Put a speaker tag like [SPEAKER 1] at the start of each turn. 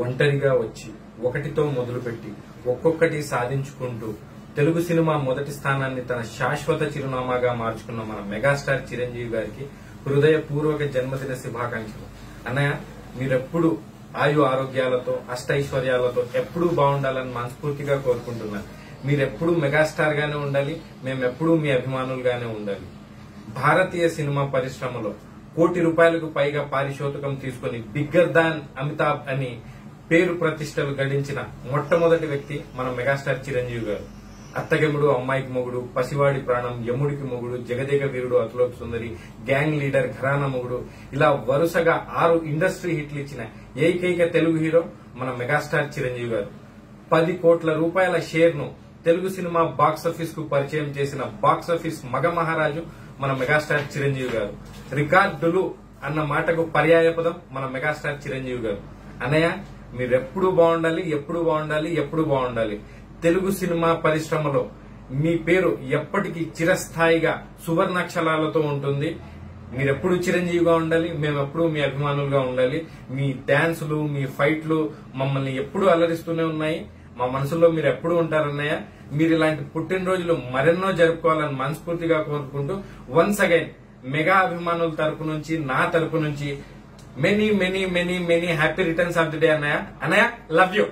[SPEAKER 1] ఒంటరిగా వచ్చి ఒకటితో మొదలుపెట్టి ఒక్కొక్కటి సాధించుకుంటూ తెలుగు సినిమా మొదటి స్థానాన్ని తన శాశ్వత చిరునామాగా మార్చుకున్న మన మెగాస్టార్ చిరంజీవి గారికి హృదయపూర్వక జన్మదిన శుభాకాంక్షలు. అన్నయ్య, మీరెప్పుడు ఆయు ఆరోగ్యాలతో అష్టైశ్వర్యాలతో ఎప్పుడూ బాగుండాలని మనస్ఫూర్తిగా కోరుకుంటున్నాను. మీరెప్పుడూ మెగాస్టార్ గానే ఉండాలి, మేమెప్పుడూ మీ అభిమానులుగానే ఉండాలి. భారతీయ సినిమా పరిశ్రమలో ₹1 కోటి పైగా పారితోషికం తీసుకుని బిగ్గర్ దాన్ అమితాబ్ అని పేరు ప్రతిష్టలు గడించిన మొట్టమొదటి వ్యక్తి మన మెగాస్టార్ చిరంజీవి గారు. అత్తగెముడు, అమ్మాయికి మొగుడు, పసివాడి ప్రాణం, యముడికి మొగుడు, జగదేక వీరుడు, అతులోక సుందరి, గ్యాంగ్ లీడర్, ఘరానా మొగుడు, ఇలా వరుసగా 6 ఇండస్ట్రీ హిట్లు ఇచ్చిన ఏకైక తెలుగు హీరో మన మెగాస్టార్ చిరంజీవి గారు. ₹10 కోట్ల షేర్ ను తెలుగు సినిమా బాక్సాఫీస్ కు పరిచయం చేసిన బాక్సాఫీస్ మగ మహారాజు మన మెగాస్టార్ చిరంజీవి గారు. రికార్డులు అన్న మాటకు పర్యాయపదం మన మెగాస్టార్ చిరంజీవి గారు. అన్నయ్య, మీరెప్పుడు బాగుండాలి, ఎప్పుడు బాగుండాలి, ఎప్పుడు బాగుండాలి. తెలుగు సినిమా పరిశ్రమలో మీ పేరు ఎప్పటికీ చిరస్థాయిగా సువర్ణాక్షరాలతో ఉంటుంది. మీరెప్పుడు చిరంజీవిగా ఉండాలి, మేమెప్పుడు మీ అభిమానులుగా ఉండాలి. మీ డాన్సులు, మీ ఫైట్లు మమ్మల్ని ఎప్పుడూ అలరిస్తూనే ఉన్నాయి. మా మనసులో మీరు ఎప్పుడు ఉంటారన్నయ్య. మీరు ఇలాంటి పుట్టినరోజులు మరెన్నో జరుపుకోవాలని మనస్ఫూర్తిగా కోరుకుంటూ వన్స్ అగైన్ మెగా అభిమానుల తరపు నుంచి, నా తరపు నుంచి many many many many happy returns of the day అన్నయ్య. Love you.